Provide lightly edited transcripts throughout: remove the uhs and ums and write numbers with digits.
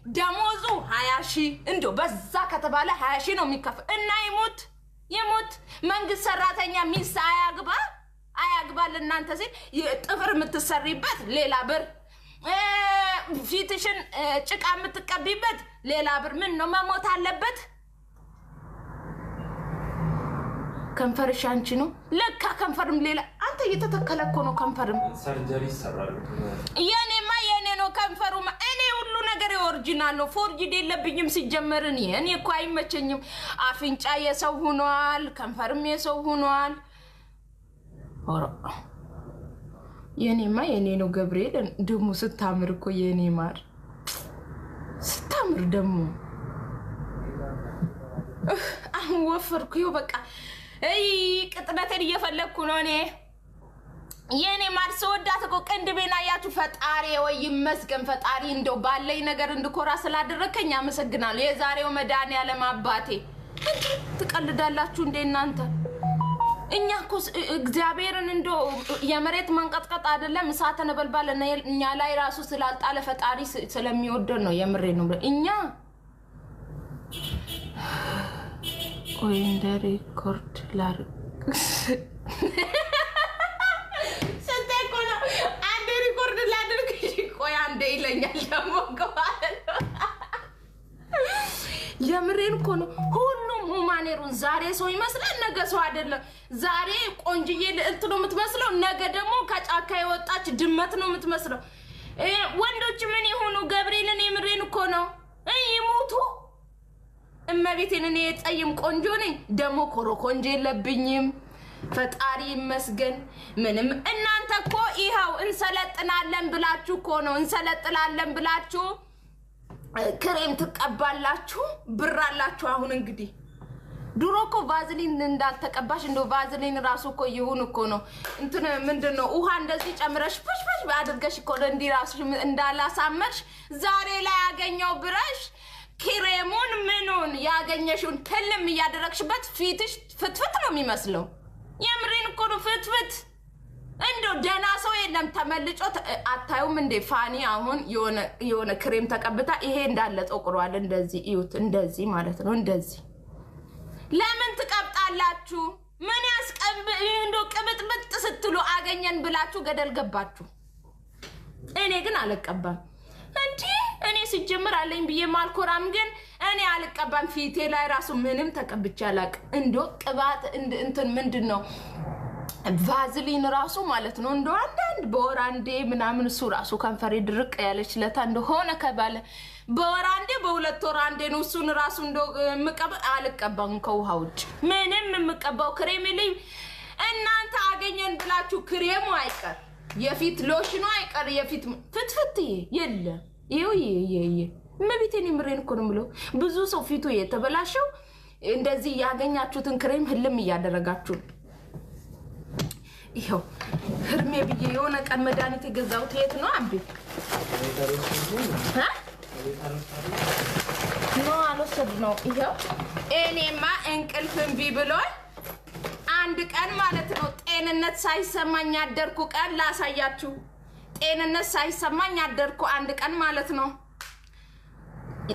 ደሞዙ 20,000 እንዶ በዛ ከተባለ 20,000 ነው የሚከፈል እና ይሞት መንግስት ሰራተኛ ሚስት አያግባ ለእናንተ ሲል ጥፍር የምትሰሪበት ሌላ ብር ፊትሽን ጭቃ የምትቀቢበት ሌላ ብር ምን ነው መሞት አለበት ከንፈርሽ አንቺ ነው ለካ ከንፈርም ሌላ አንተ እየተተከለኮ ነው ከንፈርም ሰርጀሪ ይሰራሉ የኔ ነው ከንፈሩ እኔ ሁሉ ነገር ኦሪጂናል ነው ፎርጂድ የለብኝም ሲጀመርን እኔ እኮ አይመቸኝም አፍንጫ የሰው ሆኗል ከንፈርም የሰው ሆኗል ኦሮ የኔ ነው ገብርኤል ደሞ ስታምር እኮ የኔ ማር ስታምር ደሞ አሁን ወፈርኩ ይው በቃ ቅጥነቴን እየፈለኩ ነው እኔ የኔ ማር ሰወዳት እኮ ቅንድቤና ያቱ ፈጣሪ ወይ ይመስገን ፈጣሪ እንደው ባለይ ነገር እንድኮራ ስላደረከኝ አመሰግናለሁ የዛሬው መድኃኒዓለም አባቴ ትቀልዳላችሁ እንደ እናንተ እኛ እኮ እግዚአብሔርን እንደው የመሬት መንቀጥቀጥ አይደለም እሳተ ነበልባል እኛ ላይ ራሱ ስላልጣለ ፈጣሪ ስለሚወደን ነው የምሬ ነው እኛ ቆይ እንደ ሪኮርድ ላርግ ሰንተኮና አንድ ሪኮርድ ላድርግ ቆይ አንዴ ይለኛል ደግሞ የምሬን እኮ ነው ሁሉም ሁማኔሩን ዛሬ ሰው ይመስላል ነገ ሰው አይደለም ዛሬ ቆንጅዬ ልዕልት ነው የምትመስለው ነገ ደግሞ ከጫካ የወጣች ድመት ነው የምትመስለው ወንዶች ምን ይሆኑ ገብርኤልን የምሬን እኮ ነው ይሞቱ እመቤቴን እኔ ጠይም ቆንጆ ነኝ ደሞ ኮሮኮንጄ የለብኝም ፈጣሪ ይመስገን ምንም እናንተ እኮ ይሄው እንሰለጥናለን ብላችሁ እኮ ነው እንሰለጥናለን ብላችሁ ክሬም ትቀባላችሁ ብራላችሁ አሁን እንግዲህ ድሮ እኮ ቫዝሊን እንዳልተቀባሽ እንደው ቫዝሊን ራሱ እኮ ይሁን እኮ ነው እንትን ምንድነው ውሃ እንደዚህ ጨምረሽ ፍሽፍሽ አድርገሽ እኮ እንዲ ራሱ እንዳላሳመርሽ ዛሬ ላይ ያገኘው ብራሽ ክሬሙን ምኑን ያገኘሽውን ህልም ያደረግሽበት ፊትሽ ፍትፍት ነው የሚመስለው የምሬን እኮ ነው ፍትፍት እንዶ ደና ሰው የለም ተመልጮ አታዩም እንደ ፋኒ አሁን የሆነ ክሬም ተቀብታ ይሄ እንዳለ ጠቁሯል እንደዚህ ይውት እንደዚህ ማለት ነው እንደዚህ ለምን ትቀብጣላችሁ ምን ያስቀብ እንዶ ቅብጥብጥ ስትሉ አገኘን ብላችሁ ገደል ገባችሁ እኔ ግን አልቀባም እንዴ እኔ ሲጀምር አለኝ ብዬ ማልኮራም ግን እኔ አልቀባም ፊቴ ላይ ራሱ ምንም ተቀብቻላቅ እንዶ ቅባት እንትን ምንድነው ቫዝሊን ራሱ ማለት ነው እንዶ አንዳንድ በወራንዴ ምናምን እሱ ራሱ ከንፈሬ ድርቅ ያለች ለታ እንደሆነ ከባለ በወራንዴ በሁለት ወራንዴ ነው እሱን ራሱ እንዶ አልቀባም ከውሃ ውጭ ምንም የምቀባው ክሬም ላይ እናንተ አገኘን ብላችሁ ክሬሙ አይቀር የፊት ሎሽኑ አይቀር የፊት ፍትፍት የለ ይሄ መብቴን ይምሬን እኮ ነው ምለው ብዙ ሰው ፊቱ የተበላሸው እንደዚህ ያገኛችሁትን ክሬም ህልም ያደረጋችሁ ይሄው ህርሜ ብዬ የሆነ ቀን መድኃኒት የገዛሁት የት ነው አምቢ ነው አልወሰድ ነው ይሄው እኔማ እንቅልፍም ቢብሎኝ አንድ ቀን ማለት ነው ጤንነት ሳይሰማኝ አደርኩ ቀን ላሳያችሁ ጤንነት ሳይሰማኝ አደርኩ አንድ ቀን ማለት ነው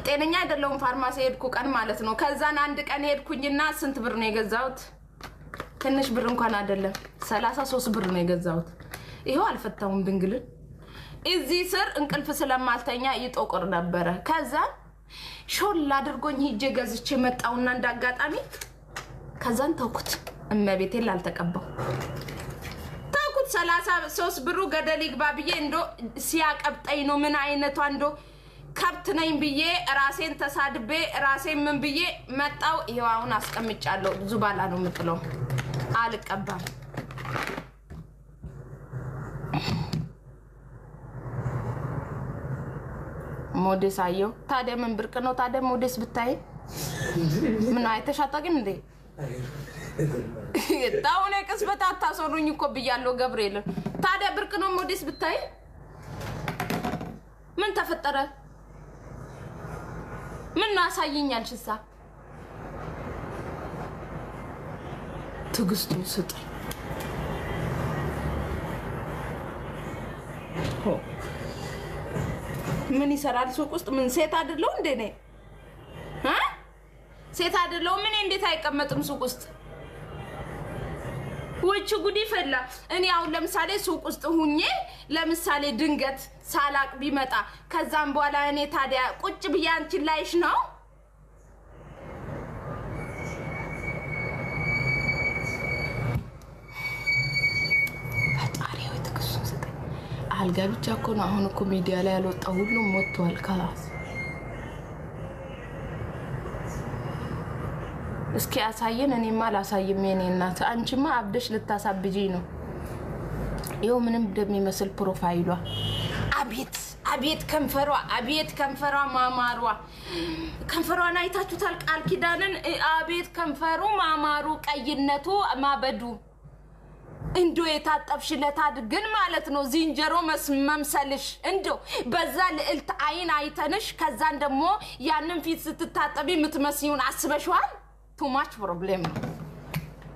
ጤነኛ አይደለም ፋርማሲ ሄድኩ ቀን ማለት ነው ከዛን አንድ ቀን ሄድኩኝና ስንት ብር ነው የገዛሁት ትንሽ ብር እንኳን አይደለም 33 ብር ነው የገዛሁት ይሄው አልፈታውም ድንግልን እዚህ ስር እንቅልፍ ስለማልተኛ ይጦቆር ነበር ከዛ ሾል አድርጎኝ ሂጄ ገዝቼ መጣውና እንዳጋጣሚ ከዛን ተውኩት እመቤቴን ላልተቀባው ተውኩት 33 ብሩ ገደል ይግባ ብዬ እንዶ ሲያቀብጠኝ ነው ምን አይነቷ እንዶ ከብት ነኝ ብዬ ራሴን ተሳድቤ ራሴን ምን ብዬ መጣው ይሄው አሁን አስቀምጫለሁ ዙባላ ነው የምጥለው አልቀባም ሞዴስ አየው ታዲያ ምን ብርቅ ነው ታዲያ ሞዴስ ብታይ ምን አይተሻጣግን እንዴ ታውኔ ቅስበት አታሰሩኝ እኮ ብያለሁ ገብርኤል ታዲያ ብርቅ ነው ሞዴስ ብታይ ምን ተፈጠረ ምን አሳየኛልሽሳ ትግስቱ ስጥ ምን ይሰራል ሱቅ ውስጥ? ምን ሴት አይደለው እንዴ ነኝ? ሴት አይደለው ምን? እንዴት አይቀመጥም ሱቅ ውስጥ? ወጭ ጉዲ ፈላ። እኔ አሁን ለምሳሌ ሱቅ ውስጥ ሁኜ ለምሳሌ ድንገት ሳላቅ ቢመጣ ከዛም በኋላ እኔ ታዲያ ቁጭ ብዬ አንቺን ላይሽ ነው? ፈጣሪው ተከሱን ሰጠኝ። አልጋ ብቻ እኮ ነው አሁን እኮ ሚዲያ ላይ ያልወጣው ሁሉም ወጥቷል። ካላስ እስኪ አሳየን። እኔማ አላሳይም። የኔ እናት አንቺማ አብደሽ ልታሳብጂኝ ነው። ይኸው ምንም እንደሚመስል ፕሮፋይሏ። አቤት አቤት ከንፈሯ፣ አቤት ከንፈሯ ማማሯ። ከንፈሯን አይታችሁታል? ቃል ኪዳንን አቤት ከንፈሩ ማማሩ፣ ቀይነቱ ማበዱ። እንዶ የታጠብሽለት አድግን ማለት ነው ዝንጀሮ መምሰልሽ። እንዶ በዛ ልዕልት አይን አይተንሽ ከዛን ደግሞ ያንን ፊት ስትታጠቢ ምትመስዩን አስበሽዋል? too much problem ነው።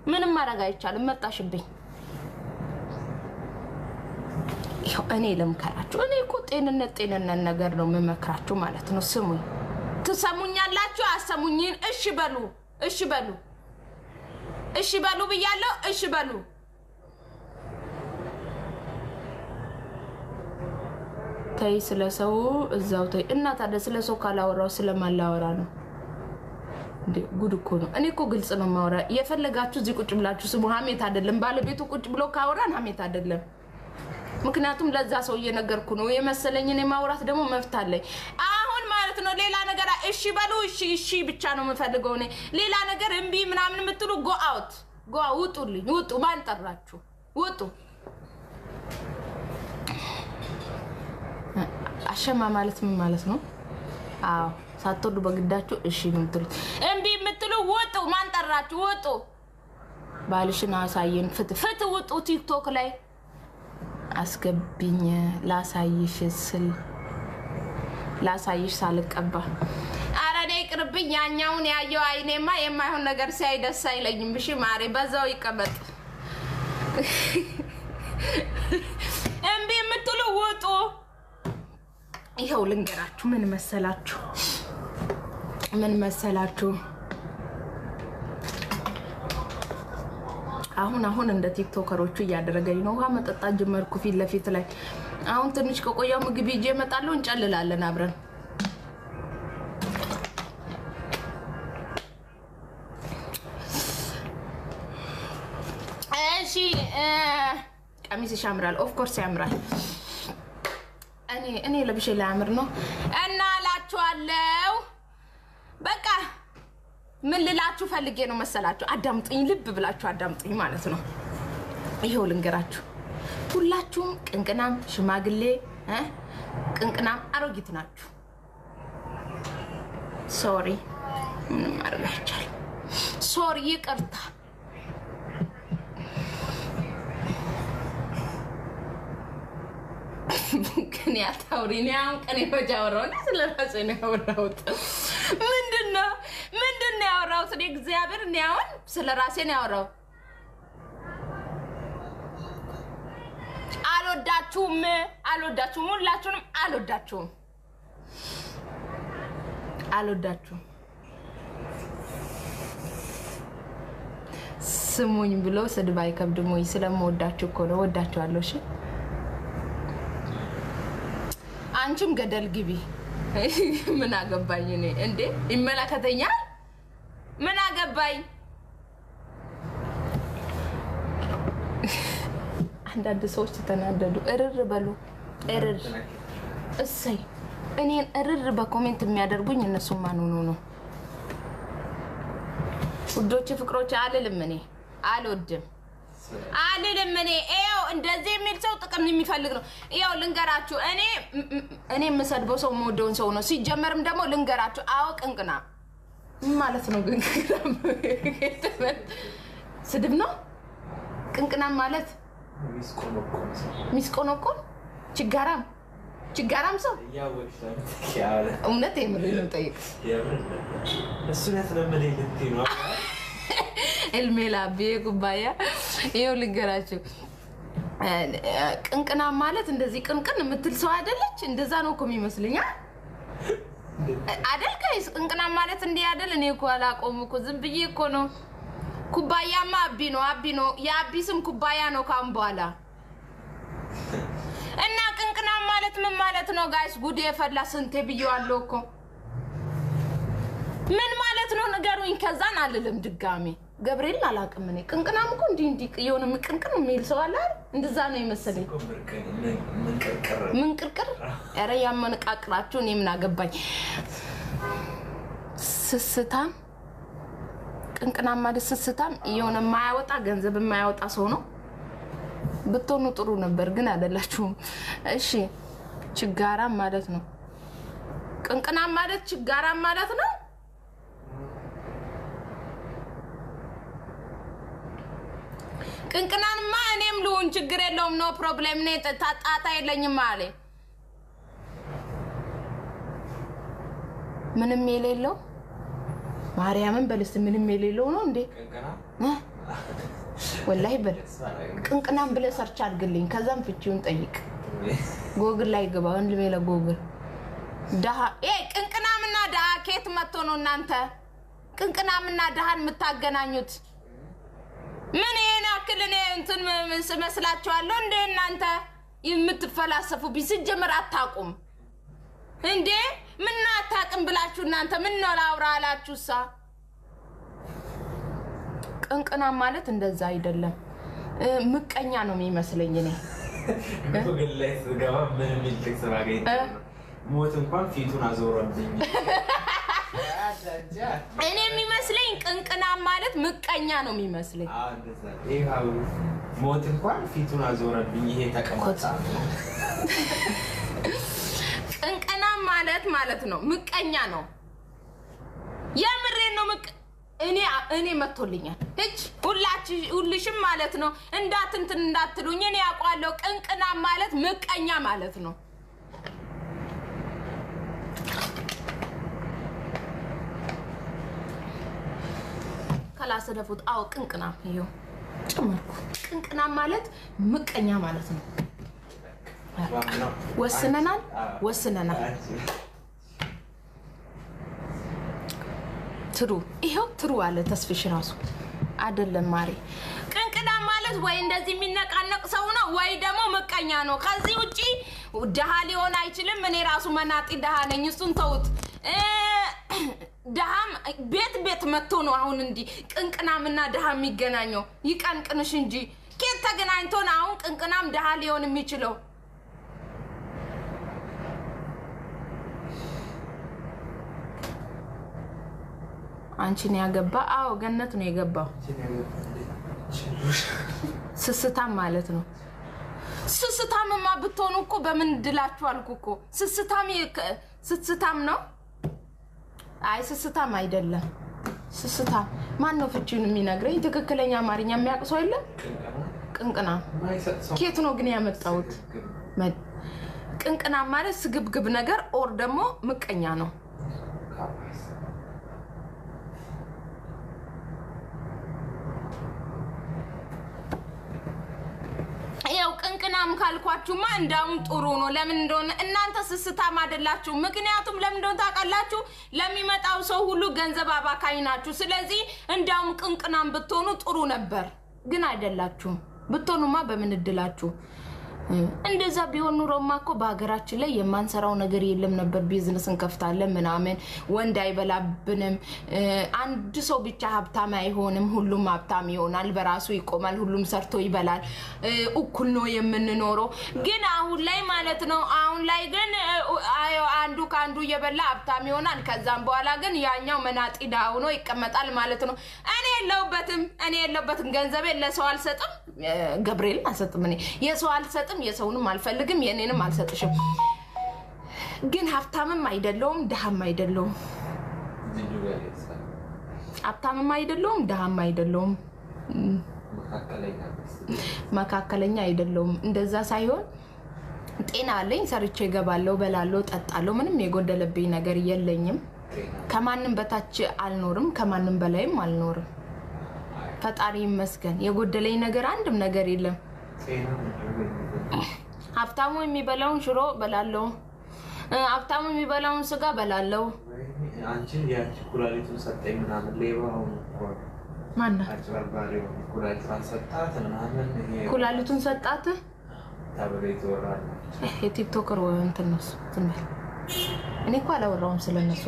ምንም ማድረግ አይቻልም። መጣሽብኝ። ይኸው እኔ ለምከራችሁ። እኔ እኮ ጤንነት ነገር ነው የምመክራችሁ ማለት ነው። ስሙኝ። ትሰሙኛላችሁ? አሰሙኝን? እሺ በሉ፣ እሺ በሉ፣ እሺ በሉ ብያለሁ። እሺ በሉ። ተይ ስለሰው እዛው ተይ። እና ታዲያ ስለሰው ካላወራው ስለማላወራ ነው? ጉድ እኮ ነው። እኔ እኮ ግልጽ ነው ማውራ። የፈለጋችሁ እዚህ ቁጭ ብላችሁ ስሙ። ሀሜት አይደለም። ባለቤቱ ቁጭ ብሎ ካወራን ሀሜት አይደለም። ምክንያቱም ለዛ ሰው እየነገርኩ ነው የመሰለኝ። እኔ ማውራት ደግሞ መብት አለኝ አሁን ማለት ነው። ሌላ ነገር እሺ በሉ፣ እሺ እሺ ብቻ ነው የምፈልገው እኔ። ሌላ ነገር እምቢ ምናምን የምትሉ ጎ አውት፣ ጎ ውጡልኝ፣ ውጡ። ማን ጠራችሁ? ውጡ። አሸማ ማለት ምን ማለት ነው? አዎ ሳትወዱ በግዳችሁ እሺ የምትሉት እምቢ የምትሉ ውጡ። ማን ጠራችሁ? ውጡ። ባልሽን አሳየን። ፍት ውጡ። ቲክቶክ ላይ አስገብኝ ላሳይሽ ስል ላሳይሽ ሳልቀባ። ኧረ እኔ ይቅርብኝ። ያኛውን ያየው አይኔማ የማይሆን ነገር ሲያይ ደስ አይለኝም። ብሽ ማሬ በዛው ይቀመጥ። እምቢ የምትሉ ውጡ። ይኸው ልንገራችሁ። ምን መሰላችሁ? ምን መሰላችሁ? አሁን እንደ ቲክቶከሮቹ እያደረገኝ ነው። ውሃ መጠጣት ጀመርኩ ፊት ለፊት ላይ። አሁን ትንሽ ከቆየው ምግብ ይዤ እመጣለሁ። እንጨልላለን አብረን። እሺ ቀሚስሽ ያምራል። ኦፍ ኮርስ ያምራል። እኔ ለብሼ ላይ አምር ነው እና እላችኋለሁ። በቃ ምን ልላችሁ ፈልጌ ነው መሰላችሁ? አዳምጡኝ፣ ልብ ብላችሁ አዳምጡኝ ማለት ነው። ይሄው ልንገራችሁ። ሁላችሁም ቅንቅናም ሽማግሌ ቅንቅናም አሮጊት ናችሁ። ሶሪ፣ ምንም ማድረግ አይቻልም። ሶሪ፣ ይቅርታ። ግን ያታውሪኝ አሁን ቀኔ ወጃወራው ስለራሴ ነው ያወራሁት። ምንድነው ያወራሁት? እኔ እግዚአብሔር እኔ አሁን ስለራሴ ነው ያወራሁት። አልወዳችሁም፣ ሁላችሁንም አልወዳችሁም። ስሙኝ ብሎ ስድብ አይከብድም ወይ? ስለምወዳችሁ እኮ ነው። ወዳችኋለሁ። እሺ አንቺም ገደል ግቢ። ምን አገባኝ እኔ እንዴ? ይመለከተኛል? ምን አገባኝ? አንዳንድ ሰዎች ተናደዱ። እርር በሉ። እርር እሰይ። እኔን እርር በኮሜንት የሚያደርጉኝ እነሱ ማን ሆኖ ነው? ውዶች ፍቅሮች አልልም። እኔ አልወድም እኔ ይኸው እንደዚህ የሚል ሰው ጥቅም የሚፈልግ ነው። ይኸው ልንገራችሁ። እኔ የምሰድበው ሰው የምወደውን ሰው ነው። ሲጀመርም ደግሞ ልንገራችሁ። አዎ ቅንቅና ማለት ነው። ግን ስድብ ነው። ቅንቅና ማለት ሚስቆኖቆን ችጋራም ሰው እውነት የምር ነው። ጠይቅ ኤልሜላ ቤ ኩባያ ይኸው ልንገራችሁ። ቅንቅና ማለት እንደዚህ ቅንቅን የምትል ሰው አይደለች እንደዛ ነው እኮ የሚመስልኝ አይደል ጋይስ ቅንቅና ማለት እንዴ አይደል እኔ እኮ አላቆም እኮ ዝም ብዬ እኮ ነው ኩባያማ አቢ ነው የአቢ ስም ኩባያ ነው ካም በኋላ እና ቅንቅና ማለት ምን ማለት ነው ጋይስ ጉድ የፈላ ስንቴ ብዬዋለሁ እኮ ምን ማለት ነው ንገሩኝ ከዛን አልልም ድጋሚ ገብርኤል አላቅም እኔ ቅንቅናም እኮ እንዲ የሆነ ምቅንቅን የሚል ሰው አለ እንደዛ ነው ይመስለኝ ምን ቅርቅር ኧረ ያመነቃቅራችሁ እኔ ምን አገባኝ ስስታም ቅንቅናም ማለት ስስታም የሆነ ማያወጣ ገንዘብ ማያወጣ ሰው ነው ብትሆኑ ጥሩ ነበር ግን አይደላችሁም እሺ ችጋራም ማለት ነው ቅንቅናም ማለት ችጋራም ማለት ነው ቅንቅናንማ እኔም ልሁን ችግር የለውም ኖ ፕሮብሌም ነኝ ጣጣ የለኝም አለ ምንም የሌለው ማርያምን በልስ ምንም የሌለው ነው እንዴ ቅንቅና ወላሂ በል ቅንቅናን ብለ ሰርች አድርግልኝ ከዛም ፍቺውን ጠይቅ ጎግል ላይ ግባ ወንድሜ ለጎግል ዳሃ ቅንቅናምና ዳሃ ኬት መጥቶ ነው እናንተ ቅንቅናምና ዳሃን የምታገናኙት ምን ያክል እኔ እንትን መስላችኋለሁ እንዴ እናንተ የምትፈላሰፉ ቢስጀመር አታቁም እንዴ ምን አታቅም ብላችሁ እናንተ ምን ነው ላውራ አላችሁሳ ቅንቅና ማለት እንደዛ አይደለም ምቀኛ ነው የሚመስለኝ እኔ ጎግል ላይ ስገባ ምን የሚልክ ስራገኝ ሞት እንኳን ፊቱን አዞረብኝ እኔ የሚመስለኝ ቅንቅና ማለት ምቀኛ ነው የሚመስለኝ ይሄው ሞት እንኳን ፊቱን አዞረብኝ ይሄ ተቀማጣ ቅንቅና ማለት ነው ምቀኛ ነው የምሬን ነው እኔ መጥቶልኛል እጅ ሁላችሁም ማለት ነው እንዳትሉኝ እኔ ያቋለው ቅንቅና ማለት ምቀኛ ማለት ነው ከላስ ደፉት አው ቅንቅና ይሄው ጨመርኩ ቅንቅና ማለት ምቀኛ ማለት ነው ወስነናል ትሩ ይሄው ትሩ አለ ተስፍሽ ራሱ አይደለም ማሪ ቅንቅና ማለት ወይ እንደዚህ የሚነቃነቅ ሰው ነው ወይ ደግሞ ምቀኛ ነው ከዚህ ውጪ ደሃ ሊሆን አይችልም እኔ ራሱ መናጢ ደሃ ነኝ እሱን ተውት ደሃም ቤት መጥቶ ነው አሁን እንዲ ቅንቅናምና ደሃ የሚገናኘው ይቀንቅንሽ እንጂ ኬት ተገናኝቶ ነው አሁን ቅንቅናም ደሃ ሊሆን የሚችለው አንቺን ያገባ አው ገነት ነው የገባው ስስታም ማለት ነው ስስታምማ ብትሆኑ እኮ በምን ድላችሁ አልኩ እኮ ስስታም ነው አይ ስስታም አይደለም ስስታም ማን ነው ፍቺውን የሚነግረኝ ትክክለኛ አማርኛ የሚያቅሰው አይደል ቅንቅና ኬት ነው ግን ያመጣውት ቅንቅና ማለት ስግብግብ ነገር ኦር ደግሞ ምቀኛ ነው ያው ቅንቅናም ካልኳችሁማ እንዳውም ጥሩ ነው ለምን እንደሆነ እናንተ ስስታም አይደላችሁ ምክንያቱም ለምን እንደሆነ ታውቃላችሁ ለሚመጣው ሰው ሁሉ ገንዘብ አባካኝ ናችሁ ስለዚህ እንዳውም ቅንቅናም ብትሆኑ ጥሩ ነበር ግን አይደላችሁም ብትሆኑማ በምን እድላችሁ እንደዛ ቢሆን ኑሮማ እኮ በአገራችን ላይ የማንሰራው ነገር የለም ነበር ቢዝነስ እንከፍታለን ምናምን ወንድ አይበላብንም አንድ ሰው ብቻ ሀብታም አይሆንም ሁሉም ሀብታም ይሆናል በራሱ ይቆማል ሁሉም ሰርቶ ይበላል እኩል ነው የምንኖረው ግን አሁን ላይ ማለት ነው አሁን ላይ ግን አንዱ ካንዱ እየበላ ሀብታም ይሆናል ከዛም በኋላ ግን ያኛው መናጢ ዳው ነው ይቀመጣል ማለት ነው እኔ የለውበትም ገንዘብ ለሰው አልሰጥም ገብርኤል አልሰጥም እኔ የሰው አልሰጥም የሰውንም አልፈልግም የኔንም አልሰጥሽም ግን ሀብታምም አይደለውም ደሃም አይደለውም ሀብታምም አይደለውም ደሃም አይደለውም መካከለኛ አይደለውም እንደዛ ሳይሆን ጤና አለኝ ሰርቼ ገባለው በላለው ጠጣለው ምንም የጎደለብኝ ነገር የለኝም ከማንንም በታች አልኖርም ከማንንም በላይም አልኖርም ፈጣሪ ይመስገን የጎደለኝ ነገር አንድም ነገር የለም ሀብታሙ የሚበላውን ሽሮ በላለው፣ ሀብታሙ የሚበላውን ስጋ በላለው። አንቺ ያቺ ኩላሊቱን ሰጠኝ ምናምን ሌባው ማን አጭበርባሪው ኩላሊቱን ሰጣት ምናምን ኩላሊቱን ሰጣት ታበለ ይተወራል። የቲክቶከር ወይ እንትን ነው ዝም በል። እኔ እኮ አላወራውም ስለነሱ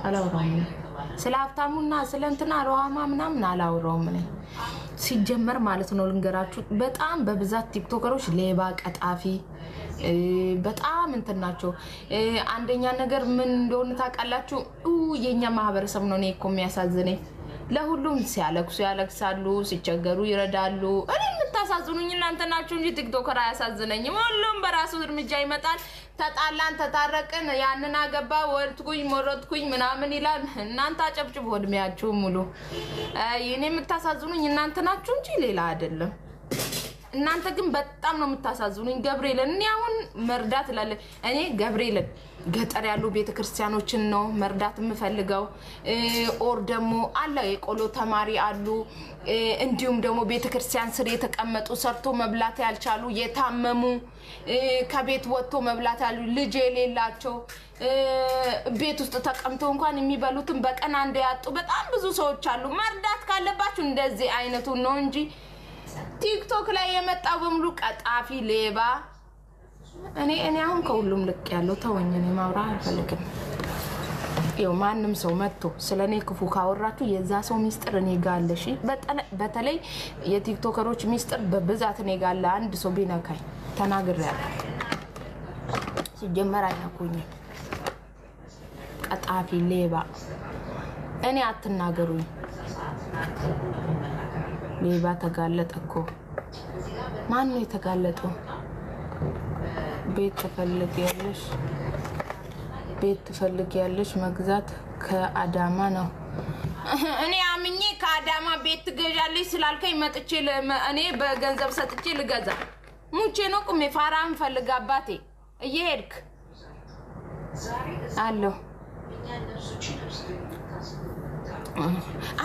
አላወራውም። ስለ ሀብታሙና ስለ እንትና ሮሃማ ምናምን አላወራውም። እኔ ሲጀመር ማለት ነው ልንገራችሁ፣ በጣም በብዛት ቲክቶከሮች ሌባ ቀጣፊ በጣም እንትን ናቸው። አንደኛ ነገር ምን እንደሆነ ታውቃላችሁ? የኛ ማህበረሰብ ነው። እኔ እኮ የሚያሳዝነኝ ለሁሉም ሲያለቅሱ ያለቅሳሉ፣ ሲቸገሩ ይረዳሉ። እኔ የምታሳዝኑኝ እናንተ ናችሁ እንጂ ቲክቶከር አያሳዝነኝም። ሁሉም በራሱ እርምጃ ይመጣል። ተጣላን ተታረቅን፣ ያንን አገባ ወልድኩኝ ሞረጥኩኝ ምናምን ይላል። እናንተ አጨብጭቡ እድሜያችሁ ሙሉ። እኔ የምታሳዝኑኝ እናንተ ናችሁ እንጂ ሌላ አይደለም። እናንተ ግን በጣም ነው የምታሳዝኑኝ። ገብርኤልን እኔ አሁን መርዳት እላለ እኔ ገብርኤልን ገጠር ያሉ ቤተክርስቲያኖችን ነው መርዳት የምፈልገው። ኦር ደግሞ አለ የቆሎ ተማሪ አሉ፣ እንዲሁም ደግሞ ቤተክርስቲያን ስር የተቀመጡ ሰርቶ መብላት ያልቻሉ የታመሙ፣ ከቤት ወጥቶ መብላት ያሉ ልጅ የሌላቸው፣ ቤት ውስጥ ተቀምጠው እንኳን የሚበሉትን በቀን አንድ ያጡ በጣም ብዙ ሰዎች አሉ። መርዳት ካለባችሁ እንደዚህ አይነቱ ነው እንጂ ቲክቶክ ላይ የመጣው በሙሉ ቀጣፊ ሌባ። እኔ አሁን ከሁሉም ልቅ ያለው ተወኝ። እኔ ማውራት አልፈልግም። ይኸው ማንም ሰው መጥቶ ስለኔ ክፉ ካወራችሁ የዛ ሰው ሚስጥር እኔ ጋር አለ። እሺ በተለይ የቲክቶከሮች ሚስጥር በብዛት እኔ ጋር አለ። አንድ ሰው ቢነካኝ ተናግሬያለሁ። ሲጀመር አይነኩኝም። ቀጣፊ ሌባ። እኔ አትናገሩኝ። ሌባ ተጋለጠ እኮ። ማን ነው የተጋለጠው? ቤት ትፈልጊያለሽ መግዛት ከአዳማ ነው። እኔ አምኜ ከአዳማ ቤት ትገዣለሽ ስላልከኝ መጥቼ እኔ በገንዘብ ሰጥቼ ልገዛ ሙቼ ነው ቁሜ ፋራን ፈልግ አባቴ እየሄድክ አለው።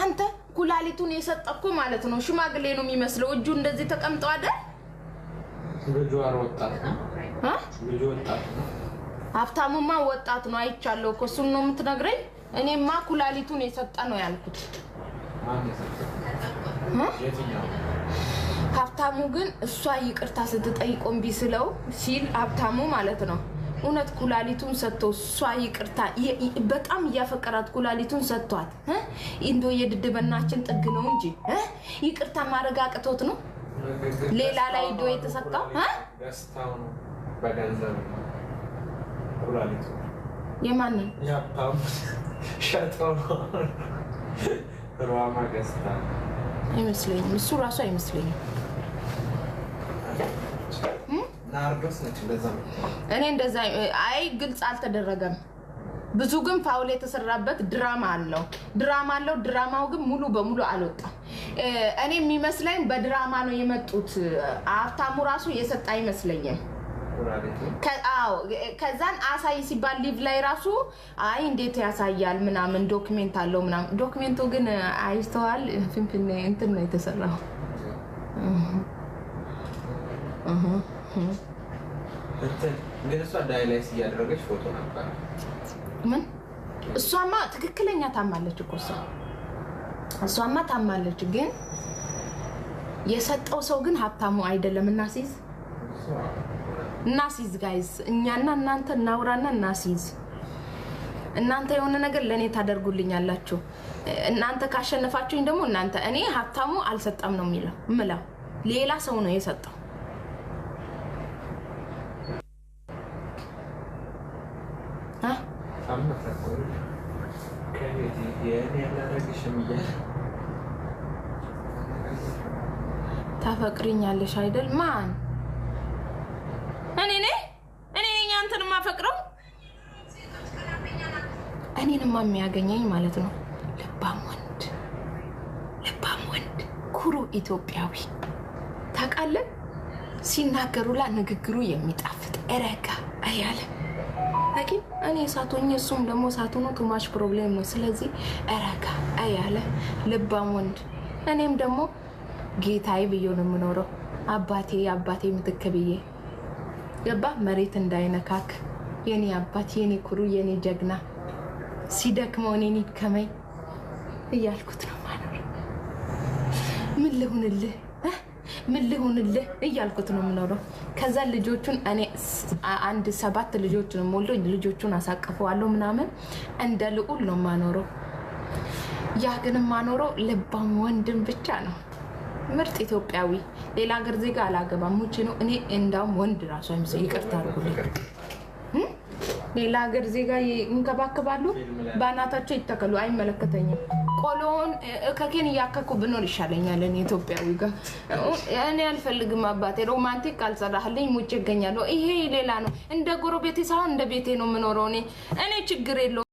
አንተ ኩላሊቱን የሰጠኩ ማለት ነው ሽማግሌ ነው የሚመስለው። እጁ እንደዚህ ተቀምጦ አይደል? ልጁ ወጣት ነው። ልጁ ወጣት ነው። ሀብታሙማ ወጣት ነው አይቻለሁ እኮ። እሱን ነው የምትነግረኝ? እኔማ ኩላሊቱን የሰጠ ነው ያልኩት። ሀብታሙ ግን እሷ ይቅርታ ስትጠይቅ እምቢ ስለው ሲል ሀብታሙ ማለት ነው እውነት ኩላሊቱን ሰጥቶ እሷ ይቅርታ በጣም እያፈቀራት ኩላሊቱን ሰጥቷት እንዶ የድድበናችን ጥግ ነው እንጂ ይቅርታ ማድረግ አቅቶት ነው ሌላ ላይ ዶ የተሰጠው ደስታው ነው በገንዘብ ኩላሊቱ የማንን ያጣው ሸጠው ሮማ ገዝታ አይመስለኝም። እሱ ራሱ አይመስለኝም። ናርዶስ ነች እንደዛ ነው። እኔ እንደዛ አይ ግልጽ አልተደረገም። ብዙ ግን ፋውል የተሰራበት ድራማ አለው። ድራማው ግን ሙሉ በሙሉ አልወጣም። እኔ የሚመስለኝ በድራማ ነው የመጡት። ሀብታሙ ራሱ የሰጣ አይመስለኝም። ከዛን አሳይ ሲባል ሊቭ ላይ ራሱ አይ እንዴት ያሳያል ምናምን ዶክሜንት አለው ምናምን። ዶክሜንቱ ግን አይስተዋል ፍንፍኔ እንትን ነው የተሰራው። ግን እሷ ዳይላይስ እያደረገች ፎቶ ነበር። ምን እሷማ ትክክለኛ ታማለች እኮ እሷማ ታማለች። ግን የሰጠው ሰው ግን ሀብታሙ አይደለም። እናሲዝ ጋይዝ እኛና እናንተ እናውራና እናሲዝ። እናንተ የሆነ ነገር ለኔ ታደርጉልኛላችሁ። እናንተ ካሸነፋችሁኝ ደግሞ እናንተ እኔ ሀብታሙ አልሰጠም ነው የሚለው ሌላ ሰው ነው የሰጠው። ታፈቅሪኛለሽ አይደል? ማን እኔ ነኝ አንተን ማፈቅረው? እኔንማ የሚያገኘኝ ማለት ነው ልባም ወንድ ኩሩ ኢትዮጵያዊ ታውቃለህ? ሲናገሩላ ንግግሩ የሚጣፍጥ ረጋ አያለ አኪ እኔ ሳቶኝ እሱም ደግሞ ሳቶኑ ቱማሽ ፕሮብሌም ነው። ስለዚህ ረጋ አያለ ልባም ወንድ። እኔም ደግሞ ጌታዬ ብዬ ነው የምኖረው። አባቴ ምትከብዬ ገባ መሬት እንዳይነካክ የኔ አባት የኔ ኩሩ የኔ ጀግና ሲደክመው እኔን ይድከመኝ እያልኩት ነው ማኖር ምን ልሁንልህ እያልኩት ነው የምኖረው። ከዛ ልጆቹን እኔ 7 ልጆችን ሞልዶ ልጆቹን አሳቅፈዋለሁ ምናምን እንደ ልዑል ነው ማኖረው። ያ ግን ማኖረው ልባም ወንድም ብቻ ነው ምርጥ ኢትዮጵያዊ። ሌላ ሀገር ዜጋ አላገባም ሙቼ ነው እኔ እንዳውም ወንድ ራሱ አይምሰ ይቅርታ አድርጉልኝ። ሌላ ሀገር ዜጋ እንከባከባሉ ባናታቸው ይተከሉ አይመለከተኝም። ቆሎን ከኬን ያከኩ ብኖር ይሻለኛል እኔ ኢትዮጵያዊ ጋር እኔ አልፈልግም። አባቴ ሮማንቲክ ካልሰራህልኝ ሙቼ ይገኛለሁ። ይሄ ሌላ ነው። እንደ ጎረቤቴ ሳይሆን እንደ ቤቴ ነው የምኖረው። እኔ ችግር የለውም።